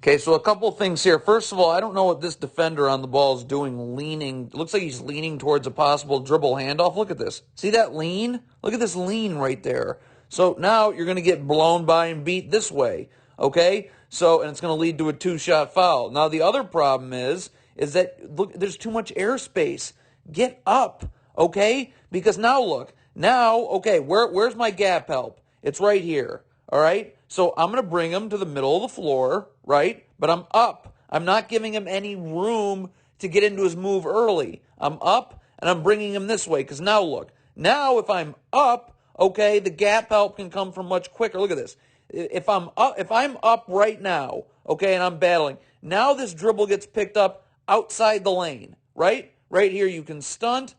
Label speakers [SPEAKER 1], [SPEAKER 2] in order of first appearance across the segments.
[SPEAKER 1] Okay, so a couple things here. First of all, I don't know what this defender on the ball is doing, leaning. It looks like he's leaning towards a possible dribble handoff. Look at this. See that lean? Look at this lean right there. So now you're going to get blown by and beat this way, okay? So, and it's going to lead to a two-shot foul. Now, the other problem is that, look, there's too much airspace. Get up, okay? Because now, look, okay, where's my gap help? It's right here, all right? So I'm going to bring him to the middle of the floor, right? But I'm up. I'm not giving him any room to get into his move early. I'm up, and I'm bringing him this way. Because now, look. Now, if I'm up, okay, the gap help can come from much quicker. Look at this. If I'm up right now, okay, and I'm battling, now this dribble gets picked up outside the lane, right? Right here, you can stunt,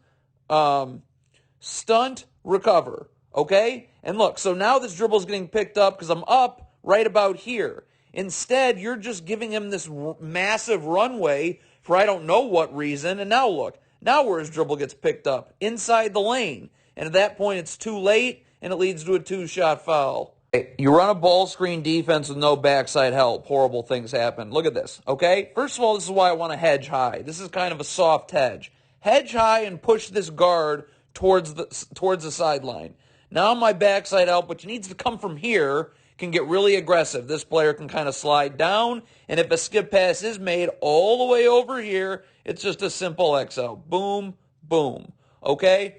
[SPEAKER 1] recover, okay? And look, so now this dribble is getting picked up because I'm up right about here. Instead, you're just giving him this massive runway for I don't know what reason. And now look, now where his dribble gets picked up, inside the lane. And at that point, it's too late, and it leads to a two-shot foul. You run a ball screen defense with no backside help. Horrible things happen. Look at this, okay? First of all, this is why I want to hedge high. This is kind of a soft hedge. Hedge high and push this guard towards the sideline. Now my backside help, which needs to come from here, can get really aggressive. This player can kind of slide down, and if a skip pass is made all the way over here, it's just a simple XL. Boom, boom. Okay?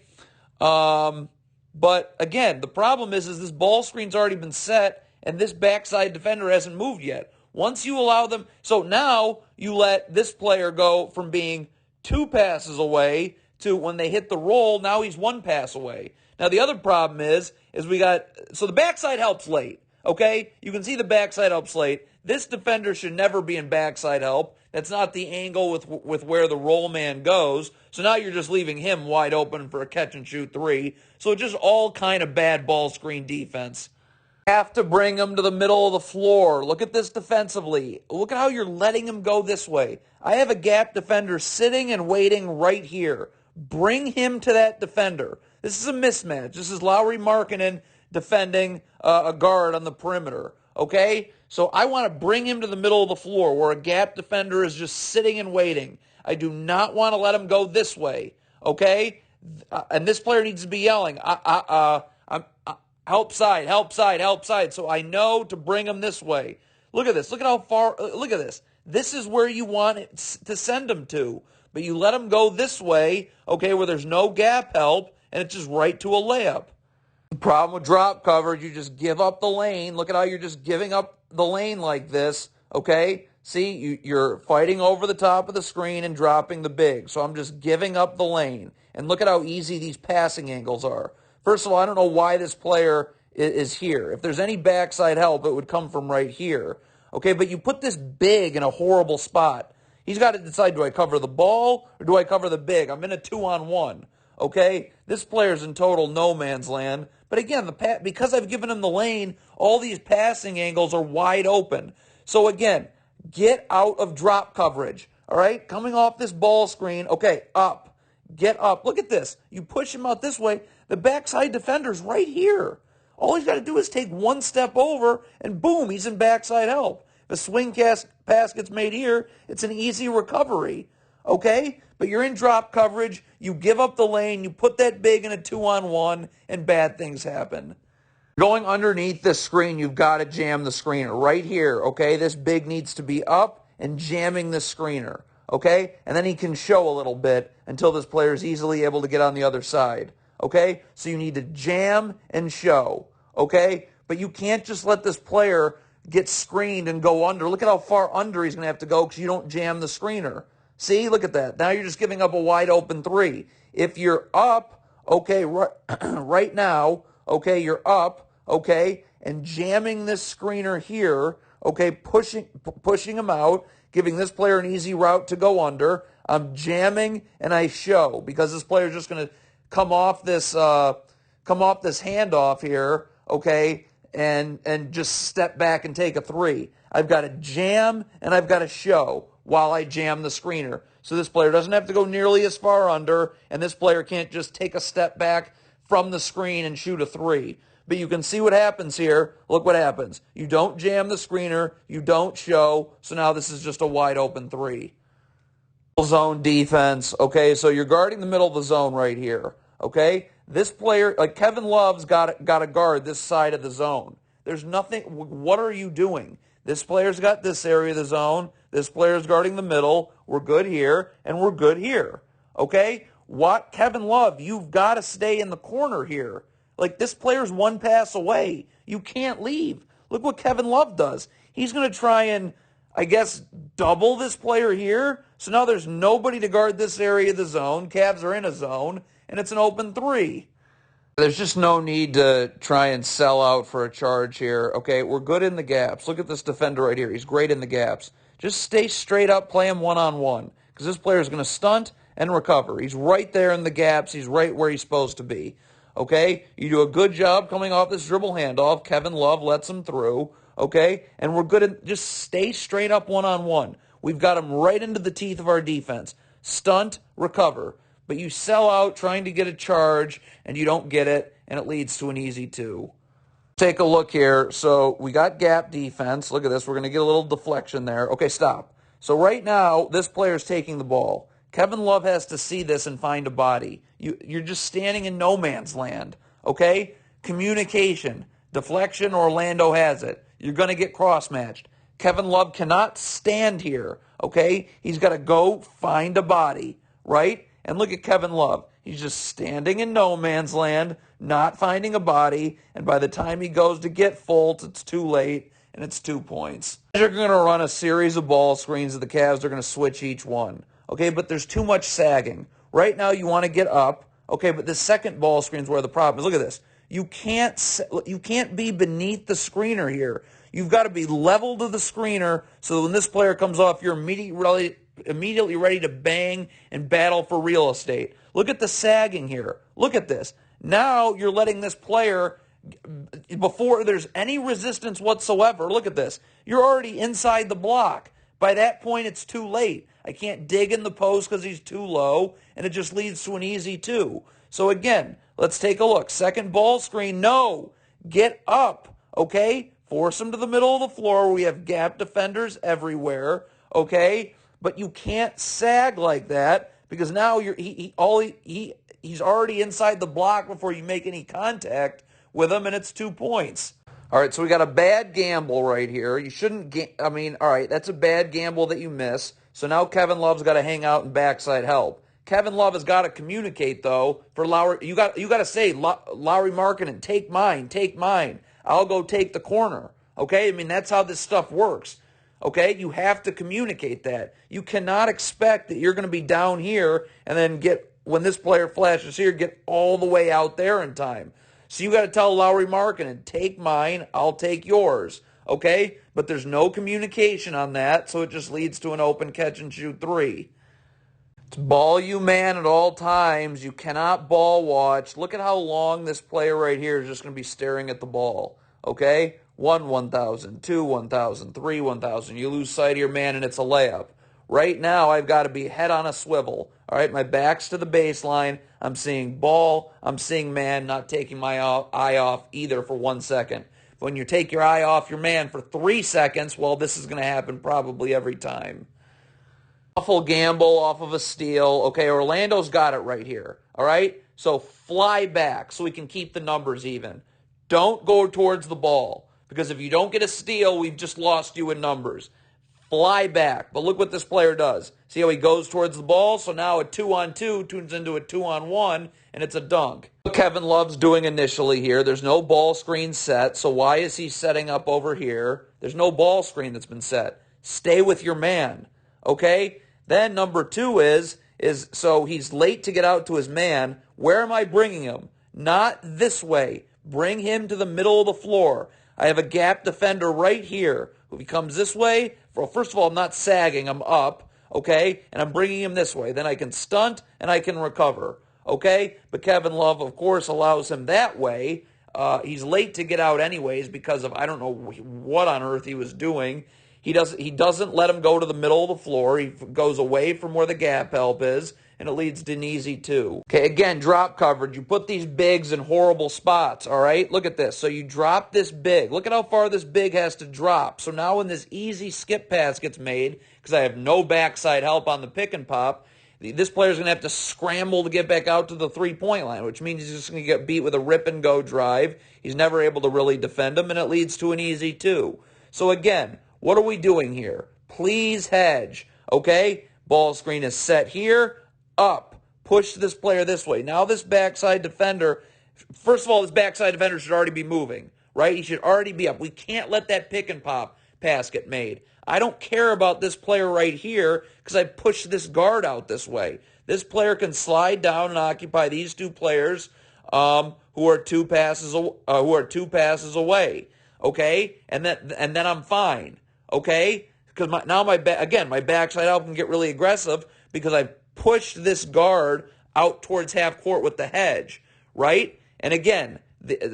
[SPEAKER 1] But again, the problem is this ball screen's already been set, and this backside defender hasn't moved yet. Once you allow them, so now you let this player go from being 2 passes away to when they hit the roll, now he's 1 pass away. Now, the other problem is so the backside helps late, okay? You can see the backside helps late. This defender should never be in backside help. That's not the angle with where the roll man goes. So now you're just leaving him wide open for a catch-and-shoot 3. So just all kind of bad ball screen defense. Have to bring him to the middle of the floor. Look at this defensively. Look at how you're letting him go this way. I have a gap defender sitting and waiting right here. Bring him to that defender. This is a mismatch. This is Lauri Markkanen defending a guard on the perimeter, okay? So I want to bring him to the middle of the floor where a gap defender is just sitting and waiting. I do not want to let him go this way, okay? And this player needs to be yelling, help side, help side, help side. So I know to bring him this way. Look at this. Look at how far, look at this. This is where you want it to send him to. But you let him go this way, okay, where there's no gap help, and it's just right to a layup. The problem with drop coverage, you just give up the lane. Look at how you're just giving up the lane like this, okay? See, you're fighting over the top of the screen and dropping the big. So I'm just giving up the lane. And look at how easy these passing angles are. First of all, I don't know why this player is here. If there's any backside help, it would come from right here. Okay, but you put this big in a horrible spot. He's got to decide, do I cover the ball or do I cover the big? I'm in a 2-on-1. Okay, this player's in total no man's land. But again, because I've given him the lane, all these passing angles are wide open. So again, get out of drop coverage. All right, coming off this ball screen. Okay, up, get up. Look at this. You push him out this way. The backside defender's right here. All he's got to do is take 1 step over, and boom, he's in backside help. If a swing pass gets made here, it's an easy recovery. Okay? But you're in drop coverage, you give up the lane, you put that big in a 2-on-1, and bad things happen. Going underneath this screen, you've got to jam the screener right here, okay? This big needs to be up and jamming the screener, okay? And then he can show a little bit until this player is easily able to get on the other side, okay? So you need to jam and show, okay? But you can't just let this player get screened and go under. Look at how far under he's going to have to go because you don't jam the screener. See, look at that. Now you're just giving up a wide open 3. If you're up, okay, right now, okay, you're up, okay, and jamming this screener here, okay, pushing him out, giving this player an easy route to go under. I'm jamming and I show because this player is just going to come off this handoff here, okay, and just step back and take a 3. I've got to jam and I've got to show while I jam the screener. So this player doesn't have to go nearly as far under, and this player can't just take a step back from the screen and shoot a 3. but you can see what happens here. Look what happens. You don't jam the screener. You don't show. So now this is just a wide open three. Zone defense. Okay, so you're guarding the middle of the zone right here. Okay, this player, like Kevin Love's got to guard this side of the zone. There's nothing. What are you doing? This player's got this area of the zone. This player's guarding the middle. We're good here, and we're good here. Okay? What, Kevin Love, you've got to stay in the corner here. Like, this player's one pass away. You can't leave. Look what Kevin Love does. He's going to try and, I guess, double this player here. So now there's nobody to guard this area of the zone. Cavs are in a zone, and it's an open three. There's just no need to try and sell out for a charge here. Okay, we're good in the gaps. Look at this defender right here. He's great in the gaps. Just stay straight up, play him one-on-one, because this player is going to stunt and recover. He's right there in the gaps. He's right where he's supposed to be. Okay, you do a good job coming off this dribble handoff. Kevin Love lets him through. Okay, and we're good at just stay straight up one-on-one. We've got him right into the teeth of our defense. Stunt, recover. But you sell out trying to get a charge, and you don't get it, and it leads to an easy two. Take a look here. So we got gap defense. Look at this. We're going to get a little deflection there. Okay, stop. So right now, this player's taking the ball. Kevin Love has to see this and find a body. You're just standing in no man's land, okay? Communication. Deflection, Orlando has it. You're going to get cross-matched. Kevin Love cannot stand here, okay? He's got to go find a body, right? And look at Kevin Love. He's just standing in no man's land, not finding a body, and by the time he goes to get Fultz, it's too late, and it's 2 points. They're going to run a series of ball screens that the Cavs are going to switch each one, okay? But there's too much sagging. Right now, you want to get up, okay? But the second ball screen is where the problem is. Look at this. You can't be beneath the screener here. You've got to be level to the screener so that when this player comes off, you're immediately ready to bang and battle for real estate. Look at the sagging here. Look at this. Now you're letting this player, before there's any resistance whatsoever, look at this. You're already inside the block. By that point, it's too late. I can't dig in the post because he's too low, and it just leads to an easy two. So again, let's take a look. Second ball screen, no. Get up, okay? Force him to the middle of the floor. We have gap defenders everywhere, okay? But you can't sag like that because now he's already inside the block before you make any contact with him, and it's 2 points. All right, so we got a bad gamble right here. You shouldn't all right, that's a bad gamble that you miss. So now Kevin Love's got to hang out and backside help. Kevin Love has got to communicate, though, for Lowry. You got to say, Lowry Markkanen, take mine. I'll go take the corner. Okay? I mean, that's how this stuff works. Okay? You have to communicate that. You cannot expect that you're going to be down here and then when this player flashes here, get all the way out there in time. So you got to tell Lowry Markkanen, take mine, I'll take yours. Okay? But there's no communication on that, so it just leads to an open catch and shoot three. It's ball you man at all times. You cannot ball watch. Look at how long this player right here is just going to be staring at the ball. Okay? 1,000, 2, 1,000, 3, 1,000. You lose sight of your man and it's a layup. Right now, I've got to be head on a swivel. All right? My back's to the baseline. I'm seeing ball. I'm seeing man, not taking my eye off either for 1 second. When you take your eye off your man for 3 seconds, well, this is going to happen probably every time. Awful gamble off of a steal. Okay, Orlando's got it right here. All right? So fly back so we can keep the numbers even. Don't go towards the ball because if you don't get a steal, we've just lost you in numbers. Fly back. But look what this player does. See how he goes towards the ball? So now a 2-on-2 turns into a 2-on-1, and it's a dunk. What Kevin Love's doing initially here, there's no ball screen set, so why is he setting up over here? There's no ball screen that's been set. Stay with your man, okay? Then number 2 is so he's late to get out to his man. Where am I bringing him? Not this way. Bring him to the middle of the floor. I have a gap defender right here. If he comes this way, well, first of all, I'm not sagging. I'm up, okay? And I'm bringing him this way. Then I can stunt and I can recover, okay? But Kevin Love, of course, allows him that way. He's late to get out anyways because of I don't know what on earth he was doing. He doesn't let him go to the middle of the floor. He goes away from where the gap help is, and it leads to an easy 2. Okay, again, drop coverage. You put these bigs in horrible spots, all right? Look at this. So you drop this big. Look at how far this big has to drop. So now when this easy skip pass gets made, because I have no backside help on the pick and pop, this player's going to have to scramble to get back out to the three-point line, which means he's just going to get beat with a rip-and-go drive. He's never able to really defend him, and it leads to an easy 2. So again, what are we doing here? Please hedge, okay? Ball screen is set here, up. Push this player this way. Now this backside defender, first of all, this backside defender should already be moving, right? He should already be up. We can't let that pick and pop pass get made. I don't care about this player right here because I pushed this guard out this way. This player can slide down and occupy these two players who are two passes away. Okay, and then I'm fine. Okay, because my backside out can get really aggressive because I pushed this guard out towards half court with the hedge, right? And again,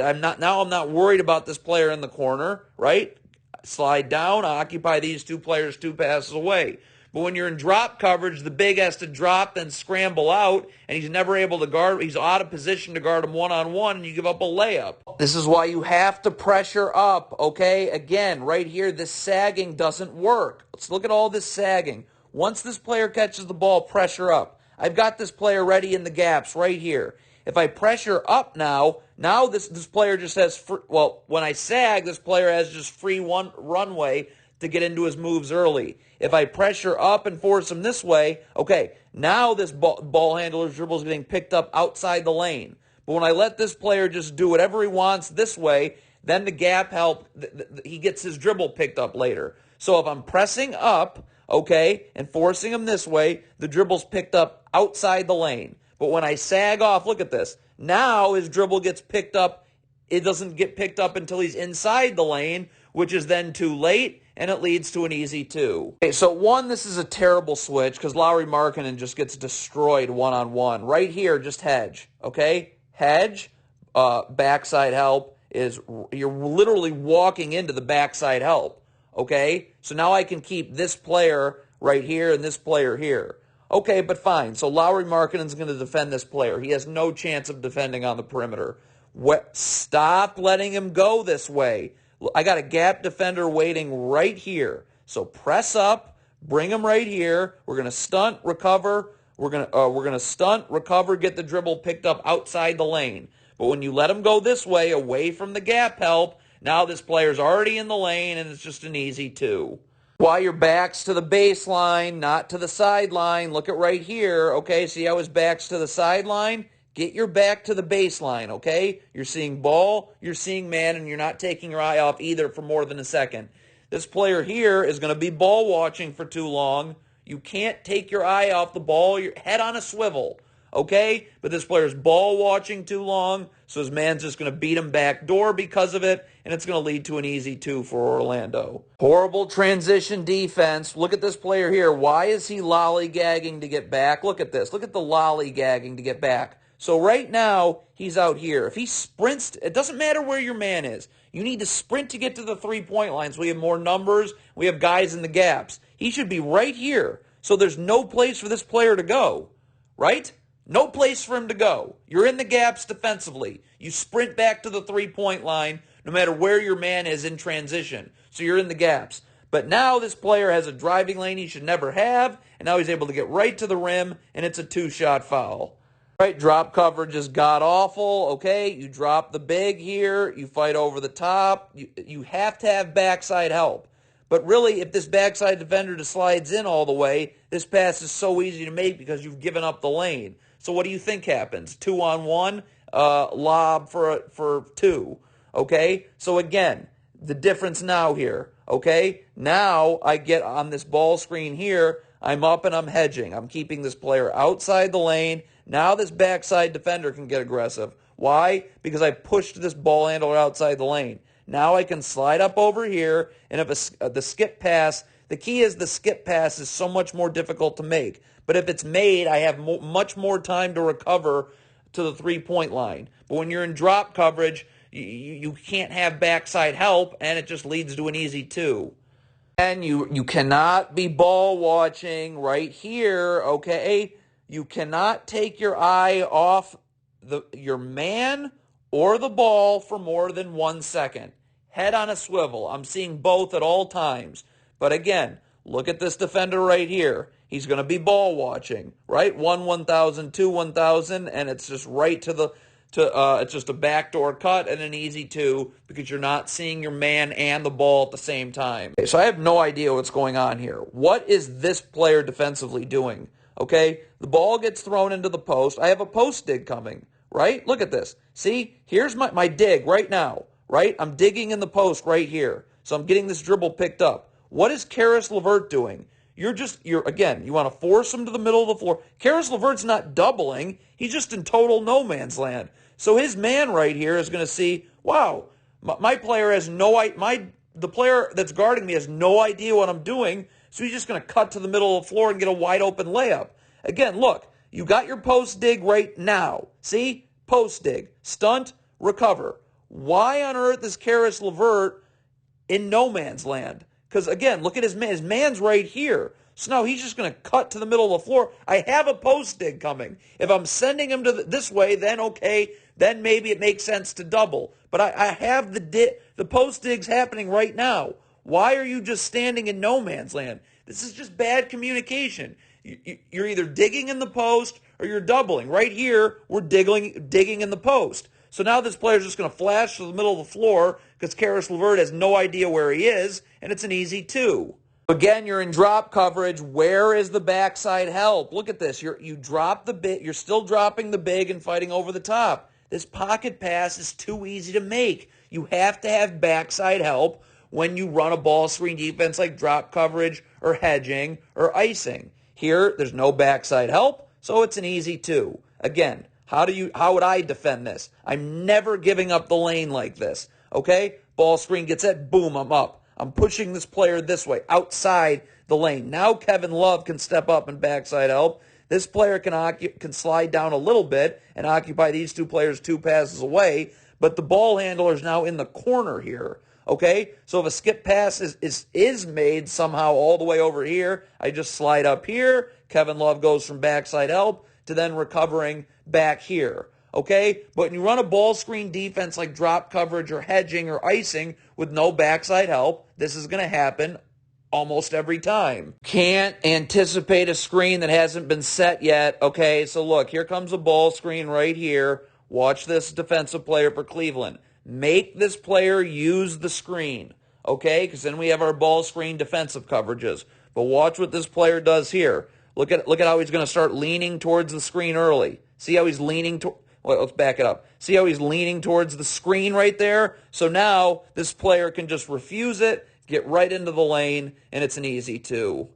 [SPEAKER 1] I'm not worried about this player in the corner, right? Slide down, occupy these two players 2 passes away. But when you're in drop coverage, the big has to drop, then scramble out, and he's never able to guard. He's out of position to guard him one-on-one, and you give up a layup. This is why you have to pressure up, okay? Again, right here, this sagging doesn't work. Let's look at all this sagging. Once this player catches the ball, pressure up. I've got this player ready in the gaps right here. If I pressure up now this player just has, when I sag, this player has just free runway to get into his moves early. If I pressure up and force him this way, okay, now this ball handler's dribble is getting picked up outside the lane. But when I let this player just do whatever he wants this way, then the gap help, he gets his dribble picked up later. So if I'm pressing up, okay, and forcing him this way, the dribble's picked up outside the lane. But when I sag off, look at this. Now his dribble gets picked up. It doesn't get picked up until he's inside the lane, which is then too late, and it leads to an easy 2. Okay, so one, this is a terrible switch because Lauri Markkanen just gets destroyed one-on-one. Right here, just hedge, okay? Hedge, backside help is, you're literally walking into the backside help, okay? So now I can keep this player right here and this player here. Okay, but fine. So Lauri Markkanen's going to defend this player. He has no chance of defending on the perimeter. Stop letting him go this way. I got a gap defender waiting right here. So press up, bring him right here. We're going to stunt, recover. We're going to stunt, recover, get the dribble picked up outside the lane. But when you let him go this way, away from the gap help, now this player's already in the lane, and it's just an easy 2. While your back's to the baseline, not to the sideline, look at right here, okay? See how his back's to the sideline? Get your back to the baseline, okay? You're seeing ball, you're seeing man, and you're not taking your eye off either for more than a second. This player here is going to be ball watching for too long. You can't take your eye off the ball, your head on a swivel, okay? But this player's ball watching too long, so his man's just going to beat him back door because of it, and it's going to lead to an easy 2 for Orlando. Horrible transition defense. Look at this player here. Why is he lollygagging to get back? Look at this. Look at the lollygagging to get back. So right now, he's out here. If he sprints, it doesn't matter where your man is. You need to sprint to get to the three-point line so we have more numbers. We have guys in the gaps. He should be right here. So there's no place for this player to go, right? No place for him to go. You're in the gaps defensively. You sprint back to the three-point line no matter where your man is in transition. So you're in the gaps. But now this player has a driving lane he should never have, and now he's able to get right to the rim, and it's a 2-shot foul. Right, drop coverage is god-awful, okay? You drop the big here, you fight over the top. You have to have backside help. But really, if this backside defender just slides in all the way, this pass is so easy to make because you've given up the lane. So what do you think happens? 2-on-1, lob for 2, okay? So again, the difference now here, okay? Now I get on this ball screen here, I'm up and I'm hedging. I'm keeping this player outside the lane. Now this backside defender can get aggressive. Why? Because I pushed this ball handler outside the lane. Now I can slide up over here, and if the skip pass, the key is the skip pass is so much more difficult to make. But if it's made, I have much more time to recover to the three-point line. But when you're in drop coverage, you can't have backside help, and it just leads to an easy 2. And you cannot be ball watching right here, okay? You cannot take your eye off your man or the ball for more than 1 second. Head on a swivel. I'm seeing both at all times. But again, look at this defender right here. He's going to be ball watching, right? 1,000, 1,000, and it's just right to it's just a backdoor cut and an easy 2 because you're not seeing your man and the ball at the same time. Okay, so I have no idea what's going on here. What is this player defensively doing? Okay, the ball gets thrown into the post. I have a post dig coming, right? Look at this. See, here's my dig right now, right? I'm digging in the post right here. So I'm getting this dribble picked up. What is Caris LeVert doing? You want to force him to the middle of the floor. Caris LeVert's not doubling. He's just in total no man's land. So his man right here is going to see, wow, my player has the player that's guarding me has no idea what I'm doing. So he's just going to cut to the middle of the floor and get a wide open layup. Again, look, you got your post dig right now. See? Post dig. Stunt, recover. Why on earth is Caris LeVert in no man's land? Because, again, look at his man. His man's right here. So now he's just going to cut to the middle of the floor. I have a post dig coming. If I'm sending him to this way, then okay, then maybe it makes sense to double. But I have the post digs happening right now. Why are you just standing in no man's land? This is just bad communication. You're either digging in the post or you're doubling. Right here, we're digging in the post. So now this player's just going to flash to the middle of the floor because Caris LeVert has no idea where he is, and it's an easy 2. Again, you're in drop coverage. Where is the backside help? Look at this. You drop the big. You're still dropping the big and fighting over the top. This pocket pass is too easy to make. You have to have backside help when you run a ball screen defense like drop coverage or hedging or icing. Here, there's no backside help, so it's an easy 2. Again, how would I defend this? I'm never giving up the lane like this. Okay? Ball screen gets it, boom, I'm up. I'm pushing this player this way, outside the lane. Now Kevin Love can step up and backside help. This player can slide down a little bit and occupy these two players 2 passes away, but the ball handler is now in the corner here. Okay? So if a skip pass is made somehow all the way over here, I just slide up here. Kevin Love goes from backside help to then recovering back here. Okay? But when you run a ball screen defense like drop coverage or hedging or icing with no backside help, this is going to happen almost every time. Can't anticipate a screen that hasn't been set yet. Okay, so look, here comes a ball screen right here. Watch this defensive player for Cleveland. Make this player use the screen, okay? Because then we have our ball screen defensive coverages. But watch what this player does here. Look at how he's going to start leaning towards the screen early. See how he's leaning well, let's back it up. See how he's leaning towards the screen right there? So now this player can just refuse it, get right into the lane, and it's an easy 2.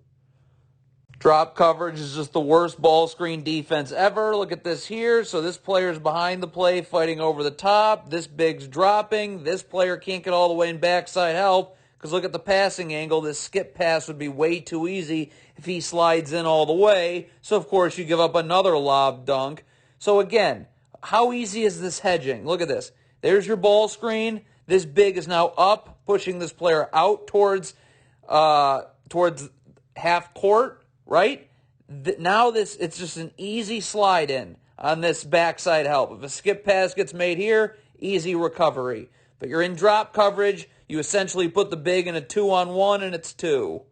[SPEAKER 1] Drop coverage is just the worst ball screen defense ever. Look at this here. So this player's behind the play, fighting over the top. This big's dropping. This player can't get all the way in backside help because look at the passing angle. This skip pass would be way too easy if he slides in all the way. So, of course, you give up another lob dunk. So, again, how easy is this hedging? Look at this. There's your ball screen. This big is now up, pushing this player out towards half court, right? Now it's just an easy slide in on this backside help. If a skip pass gets made here, easy recovery. But you're in drop coverage. You essentially put the big in a 2-on-1, and it's 2.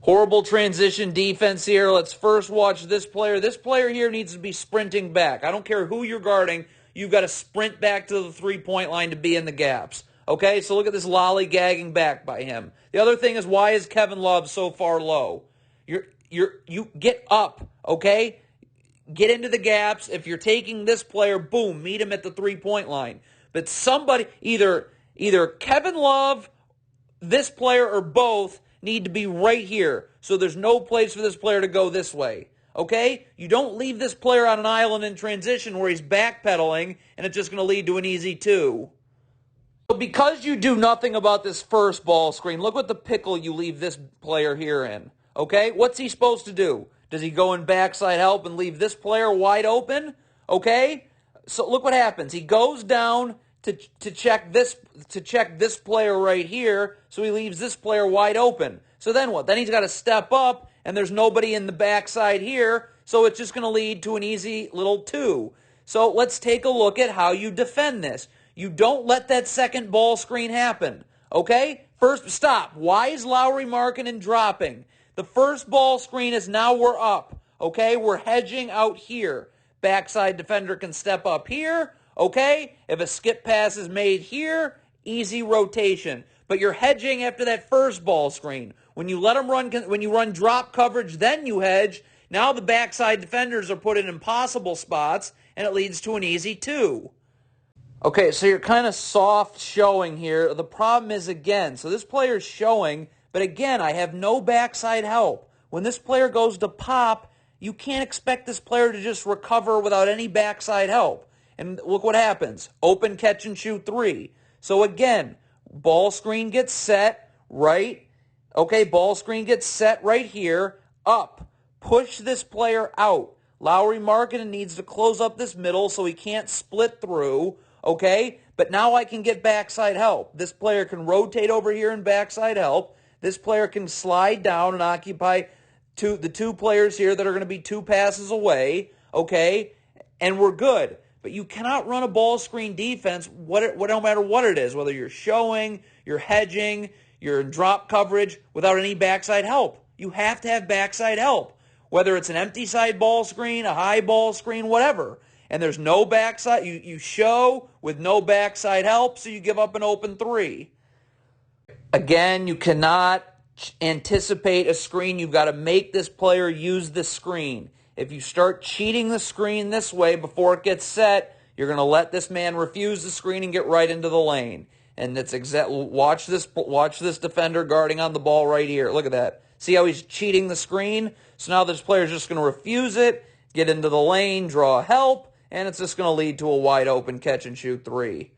[SPEAKER 1] Horrible transition defense here. Let's first watch this player. This player here needs to be sprinting back. I don't care who you're guarding. You've got to sprint back to the three-point line to be in the gaps. Okay, so look at this lollygagging back by him. The other thing is, why is Kevin Love so far low? You get up, okay? Get into the gaps. If you're taking this player, boom, meet him at the three-point line. But somebody, either Kevin Love, this player, or both need to be right here. So there's no place for this player to go this way. Okay? You don't leave this player on an island in transition where he's backpedaling and it's just going to lead to an easy 2. So because you do nothing about this first ball screen, look what the pickle you leave this player here in. Okay? What's he supposed to do? Does he go in backside help and leave this player wide open? Okay? So look what happens. He goes down to check this player right here, so he leaves this player wide open. So then what? Then he's got to step up, and there's nobody in the backside here, so it's just going to lead to an easy little 2. So let's take a look at how you defend this. You don't let that second ball screen happen, okay? First, stop. Why is Lowry marking and dropping? The first ball screen is now we're up, okay? We're hedging out here. Backside defender can step up here, okay? If a skip pass is made here, easy rotation. But you're hedging after that first ball screen. When you let them run, when you run drop coverage, then you hedge. Now the backside defenders are put in impossible spots, and it leads to an easy 2. Okay, so you're kind of soft showing here. The problem is, again, so this player's showing, but again, I have no backside help. When this player goes to pop, you can't expect this player to just recover without any backside help. And look what happens. Open catch and shoot 3. So again, ball screen gets set, right? Okay, ball screen gets set right here. Up. Push this player out. Lowry Markkanen needs to close up this middle so he can't split through, okay? But now I can get backside help. This player can rotate over here in backside help. This player can slide down and occupy the 2 players here that are going to be 2 passes away, okay? And we're good. But you cannot run a ball screen defense, no matter what it is, whether you're showing, you're hedging, you're in drop coverage, without any backside help. You have to have backside help, whether it's an empty side ball screen, a high ball screen, whatever. And there's no backside. You show with no backside help, so you give up an open 3. Again, you cannot anticipate a screen. You've got to make this player use the screen. If you start cheating the screen this way before it gets set, you're going to let this man refuse the screen and get right into the lane. And it's watch this defender guarding on the ball right here. Look at that. See how he's cheating the screen? So now this player's just going to refuse it, get into the lane, draw help, and it's just going to lead to a wide open catch and shoot 3.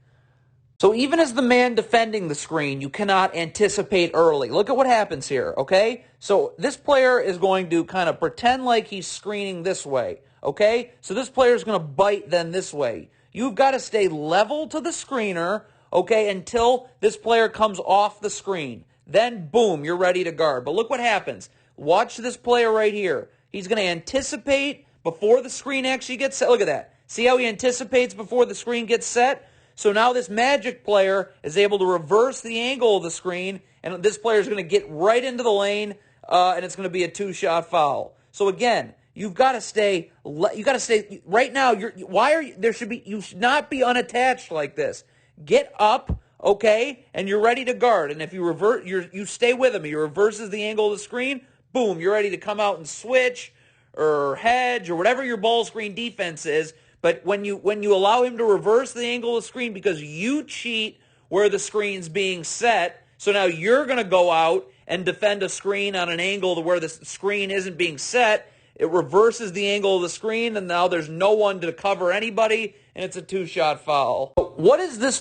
[SPEAKER 1] So even as the man defending the screen, you cannot anticipate early. Look at what happens here, okay? So this player is going to kind of pretend like he's screening this way, okay? So this player is going to bite then this way. You've got to stay level to the screener, okay, until this player comes off the screen. Then, boom, you're ready to guard. But look what happens. Watch this player right here. He's going to anticipate before the screen actually gets set. Look at that. See how he anticipates before the screen gets set? So now this Magic player is able to reverse the angle of the screen, and this player is going to get right into the lane, and it's going to be a 2-shot foul. So again, you've got to stay. Right now. You should not be unattached like this. Get up, okay, and you're ready to guard. And if you revert, you stay with him. He reverses the angle of the screen. Boom, you're ready to come out and switch or hedge or whatever your ball screen defense is. But when you allow him to reverse the angle of the screen because you cheat where the screen's being set, so now you're going to go out and defend a screen on an angle to where the screen isn't being set, it reverses the angle of the screen, and now there's no one to cover anybody, and it's a 2-shot foul. What is this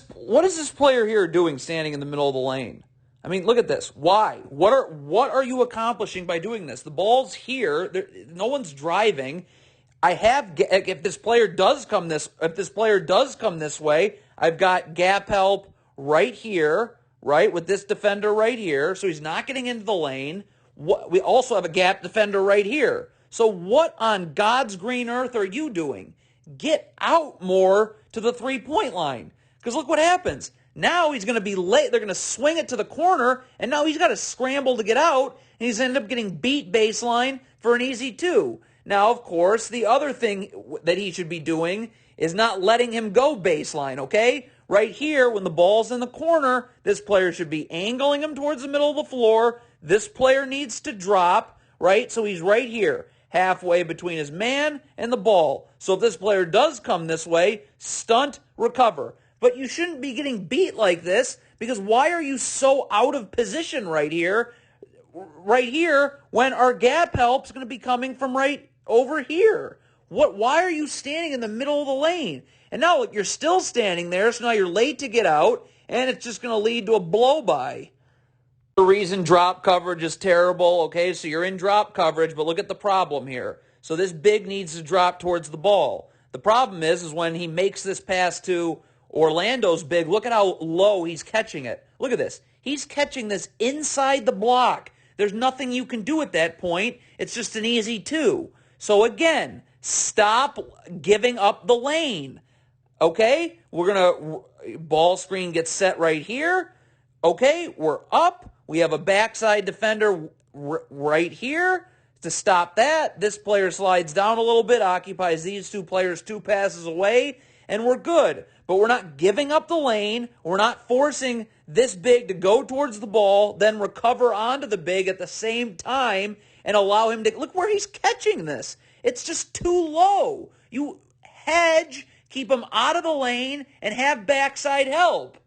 [SPEAKER 1] player here doing standing in the middle of the lane? I mean, look at this. Why? What are you accomplishing by doing this? The ball's here. No one's driving. If this player does come this way, I've got gap help right here, right, with this defender right here, so he's not getting into the lane. We also have a gap defender right here. So what on God's green earth are you doing? Get out more to the 3-point line. Because look what happens. Now he's going to be late. They're going to swing it to the corner, and now he's got to scramble to get out, and he's ended up getting beat baseline for an easy 2. Now, of course, the other thing that he should be doing is not letting him go baseline, okay? Right here, when the ball's in the corner, this player should be angling him towards the middle of the floor. This player needs to drop, right? So he's right here, halfway between his man and the ball. So if this player does come this way, stunt, recover. But you shouldn't be getting beat like this, because why are you so out of position right here when our gap help is going to be coming from right over here? Why are you standing in the middle of the lane? And now look, you're still standing there, so now you're late to get out, and it's just going to lead to a blow-by. The reason drop coverage is terrible, okay, so you're in drop coverage, but look at the problem here. So this big needs to drop towards the ball. The problem is when he makes this pass to Orlando's big, look at how low he's catching it. Look at this. He's catching this inside the block. There's nothing you can do at that point. It's just an easy 2. So again, stop giving up the lane. Okay, we're going to, ball screen gets set right here. Okay, we're up. We have a backside defender right here to stop that. This player slides down a little bit, occupies these two players 2 passes away, and we're good. But we're not giving up the lane. We're not forcing this big to go towards the ball, then recover onto the big at the same time and allow him to, look where he's catching this. It's just too low. You hedge, keep him out of the lane, and have backside help.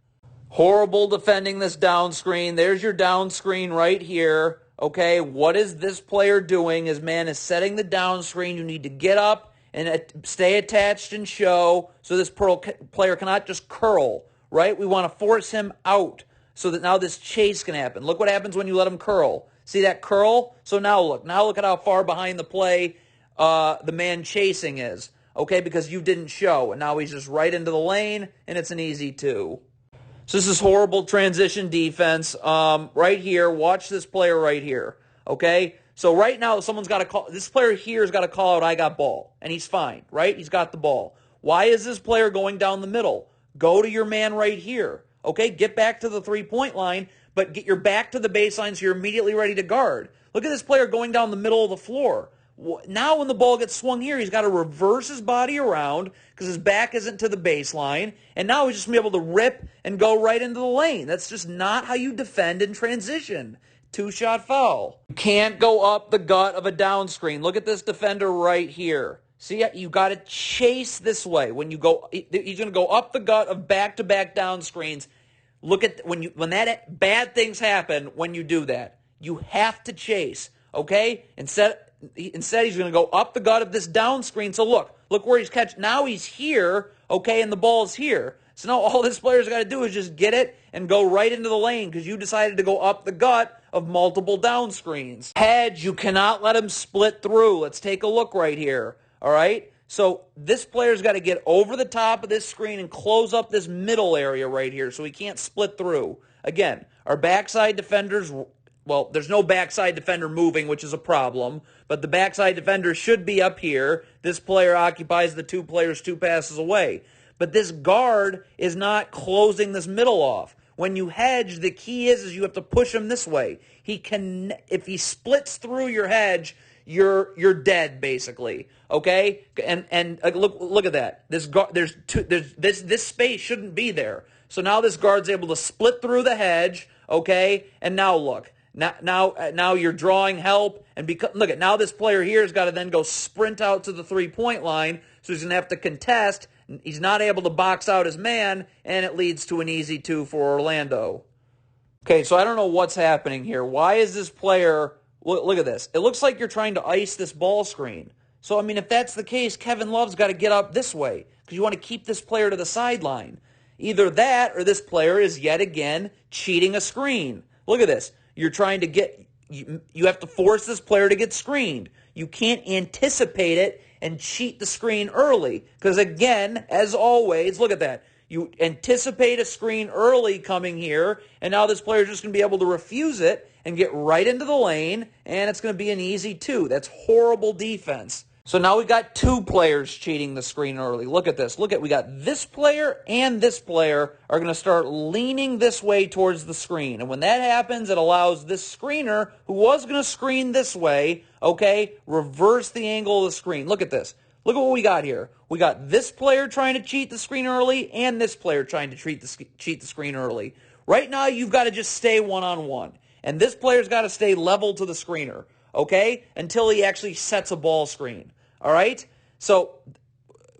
[SPEAKER 1] Horrible defending this down screen. There's your down screen right here. Okay, what is this player doing? His man is setting the down screen. You need to get up and stay attached and show so this player cannot just curl, right? We want to force him out so that now this chase can happen. Look what happens when you let him curl. See that curl? So now look at how far behind the play the man chasing is. Okay, because you didn't show, and now he's just right into the lane, and it's an easy 2. So this is horrible transition defense. Right here, watch this player right here. Okay, so right now someone's got to call. This player here has got to call out, "I got ball," and he's fine, right? He's got the ball. Why is this player going down the middle? Go to your man right here. Okay, get back to the 3-point line, but get your back to the baseline so you're immediately ready to guard. Look at this player going down the middle of the floor. Now when the ball gets swung here, he's got to reverse his body around because his back isn't to the baseline, and now he's just going to be able to rip and go right into the lane. That's just not how you defend in transition. 2-shot foul. You can't go up the gut of a down screen. Look at this defender right here. See, you got to chase this way. When you go, he's going to go up the gut of back-to-back down screens. Look at when that bad things happen when you do that. You have to chase, okay? Instead he's going to go up the gut of this down screen. So look where he's catching. Now he's here, okay, and the ball's here. So now all this player's got to do is just get it and go right into the lane because you decided to go up the gut of multiple down screens. Hedge, you cannot let him split through. Let's take a look right here, all right? So this player's got to get over the top of this screen and close up this middle area right here so he can't split through. Again, our backside defenders, well, there's no backside defender moving, which is a problem, but the backside defender should be up here. This player occupies the 2 players 2 passes away. But this guard is not closing this middle off. When you hedge, the key is you have to push him this way. If he splits through your hedge, you're dead basically. Okay? And look at that. This space shouldn't be there. So now this guard's able to split through the hedge, okay? And now look. Now you're drawing help, and look at now this player here has got to then go sprint out to the 3-point line, so he's going to have to contest. He's not able to box out his man, and it leads to an easy 2 for Orlando. Okay, so I don't know what's happening here. Why is this player, look at this. It looks like you're trying to ice this ball screen. So, I mean, if that's the case, Kevin Love's got to get up this way because you want to keep this player to the sideline. Either that or this player is yet again cheating a screen. Look at this. You're trying to get, you have to force this player to get screened. You can't anticipate it and cheat the screen early. Because again, as always, look at that. You anticipate a screen early coming here, and now this player is just going to be able to refuse it and get right into the lane, and it's going to be an easy 2. That's horrible defense. So now we got 2 players cheating the screen early. Look at this. We got this player and this player are going to start leaning this way towards the screen. And when that happens, it allows this screener, who was going to screen this way, okay, reverse the angle of the screen. Look at this. Look at what we got here. We got this player trying to cheat the screen early and this player trying to cheat the screen early. Right now, you've got to just stay one-on-one. And this player's got to stay level to the screener, okay, until he actually sets a ball screen. All right? So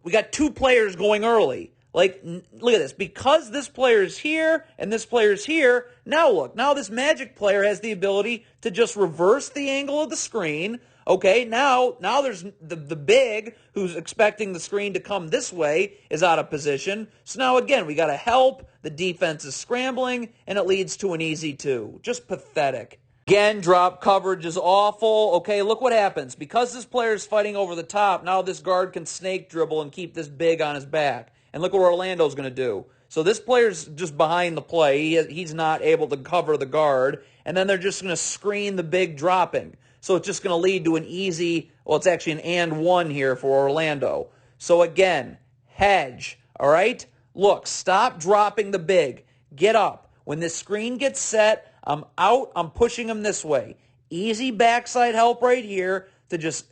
[SPEAKER 1] we got 2 players going early. Look at this. Because this player is here and this player is here, now look. Now this Magic player has the ability to just reverse the angle of the screen. Okay, now there's the big who's expecting the screen to come this way is out of position. So now again, we got to help. The defense is scrambling, and it leads to an easy 2. Just pathetic. Again, drop coverage is awful. Okay, look what happens. Because this player is fighting over the top, now this guard can snake dribble and keep this big on his back. And look what Orlando's going to do. So this player's just behind the play. He's not able to cover the guard. And then they're just going to screen the big dropping. So it's just going to lead to an easy, well, it's actually an and one here for Orlando. So again, hedge, all right? Look, stop dropping the big. Get up. When this screen gets set, I'm out. I'm pushing him this way. Easy backside help right here to just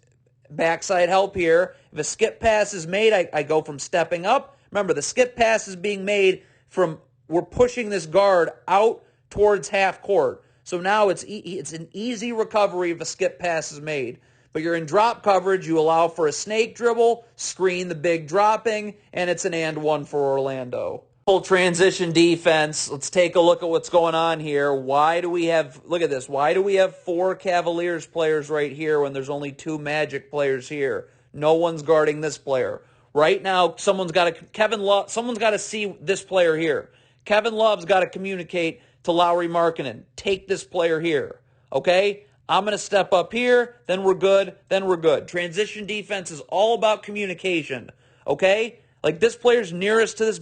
[SPEAKER 1] backside help here. If a skip pass is made, I go from stepping up. Remember, the skip pass is being made from, we're pushing this guard out towards half court. So now it's an easy recovery if a skip pass is made. But you're in drop coverage, you allow for a snake dribble, screen the big dropping, and it's an and one for Orlando. Full transition defense. Let's take a look at what's going on here. Why do we have, look at this, why do we have 4 Cavaliers players right here when there's only 2 Magic players here? No one's guarding this player. Right now, someone's got to see this player here. Kevin Love's got to communicate to Lauri Markkanen. Take this player here, okay? I'm going to step up here, then we're good, Transition defense is all about communication, okay? Like this player's nearest to this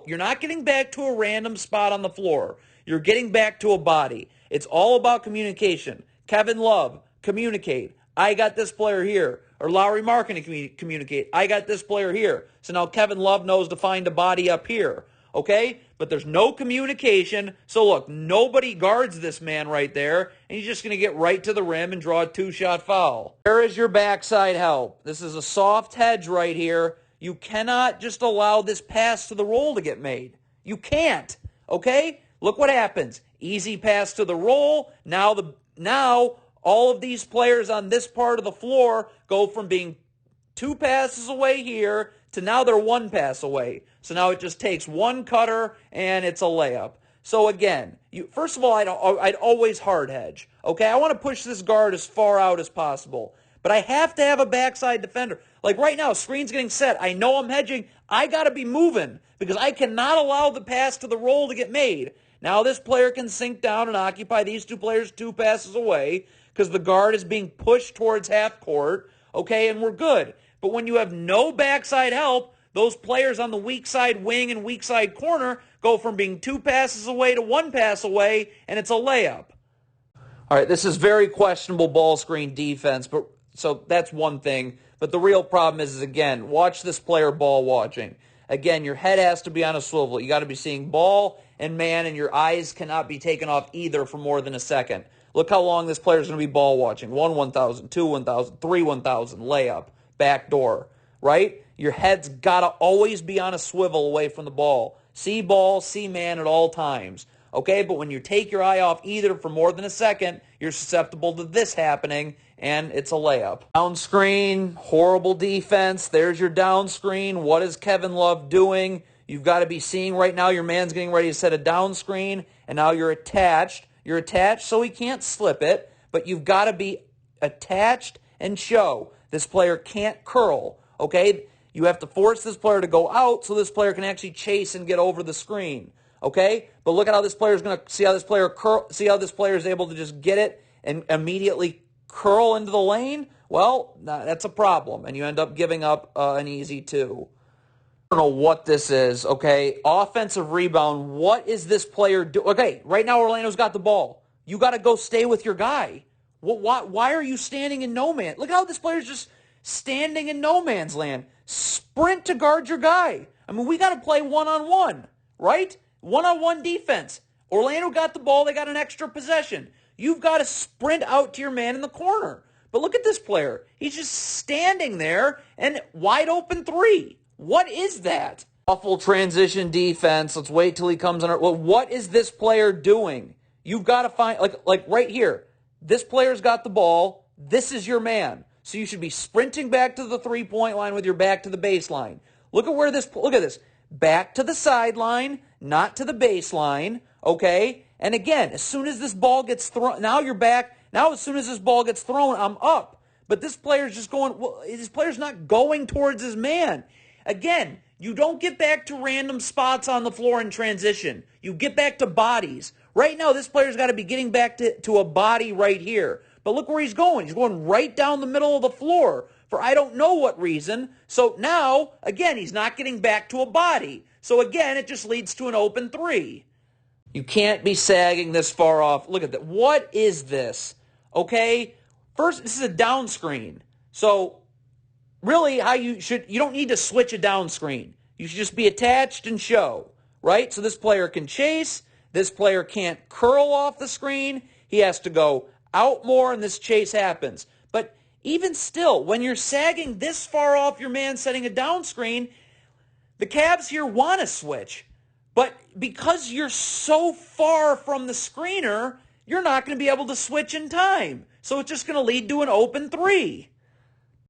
[SPEAKER 1] you're not getting back to a random spot on the floor. You're getting back to a body. It's all about communication. Kevin Love, communicate. I got this player here. Or Lauri Markkanen, communicate. I got this player here. So now Kevin Love knows to find a body up here, okay? But there's no communication. So look, nobody guards this man right there, and he's just going to get right to the rim and draw a 2-shot foul. There is your backside help. This is a soft hedge right here. You cannot just allow this pass to the roll to get made. You can't, okay? Look what happens. Easy pass to the roll. Now all of these players on this part of the floor go from being 2 passes away here to now they're 1 pass away. So now it just takes 1 cutter and it's a layup. So again, first of all, I'd always hard hedge. Okay, I want to push this guard as far out as possible. But I have to have a backside defender. Like right now, screen's getting set. I know I'm hedging. I got to be moving because I cannot allow the pass to the roll to get made. Now this player can sink down and occupy these 2 players 2 passes away because the guard is being pushed towards half court. Okay, and we're good. But when you have no backside help, those players on the weak side wing and weak side corner go from being 2 passes away to 1 pass away, and it's a layup. All right, this is very questionable ball screen defense, but so that's one thing. But the real problem is again, watch this player ball watching. Again, your head has to be on a swivel. You got to be seeing ball and man, and your eyes cannot be taken off either for more than a second. Look how long this player is going to be ball watching. 1,000, 2, 1,000, 3, 1,000, layup, back door, right? Your head's got to always be on a swivel away from the ball. See ball, see man at all times. Okay, but when you take your eye off either for more than a second, you're susceptible to this happening, and it's a layup. Down screen, horrible defense. There's your down screen. What is Kevin Love doing? You've got to be seeing right now your man's getting ready to set a down screen, and now you're attached. You're attached so he can't slip it, but you've got to be attached and show. This player can't curl, okay? You have to force this player to go out so this player can actually chase and get over the screen. Okay, but look at how this player is going to see how this player see how this player is able to just get it and immediately curl into the lane. Well, that's a problem, and you end up giving up an easy 2. I don't know what this is. Okay, offensive rebound. What is this player do? Okay, right now Orlando's got the ball. You got to go stay with your guy. Why are you standing in no man? Look at how this player's just standing in no man's land. Sprint to guard your guy. I mean, we got to play one-on-one, right? One-on-one defense. Orlando got the ball. They got an extra possession. You've got to sprint out to your man in the corner. But look at this player. He's just standing there and wide open 3. What is that? Awful transition defense. Let's wait till he comes on. Well, what is this player doing? You've got to find, like right here. This player's got the ball. This is your man. So you should be sprinting back to the 3-point line with your back to the baseline. Look at this. Back to the sideline, not to the baseline, okay? And again, as soon as this ball gets thrown, now you're back. Now as soon as this ball gets thrown, I'm up. But this player's just going, well, this player's not going towards his man. Again, you don't get back to random spots on the floor in transition. You get back to bodies. Right now, this player's got to be getting back to a body right here. But look where he's going. He's going right down the middle of the floor for I don't know what reason. So now, again, he's not getting back to a body. So again, it just leads to an open 3. You can't be sagging this far off. Look at that. What is this? Okay? first, this is a down screen. So really you don't need to switch a down screen. You should just be attached and show, right? So this player can chase. This player can't curl off the screen. He has to go out more, and this chase happens. But even still, when you're sagging this far off your man setting a down screen, the Cavs here want to switch. But because you're so far from the screener, you're not going to be able to switch in time. So it's just going to lead to an open three.